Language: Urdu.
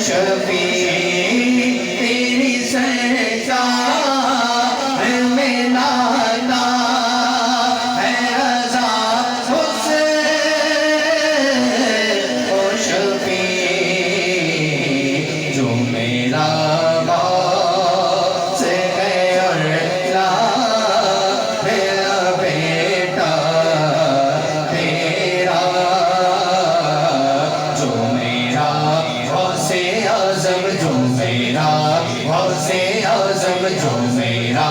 شفیع تیری سرکار میں ناتا ہے رضا حسین او شفیع جو میرا غوث ہے اور میرا بیٹا تیرا جو میرا غوث اعظم جو میرا غوث اعظم جو میرا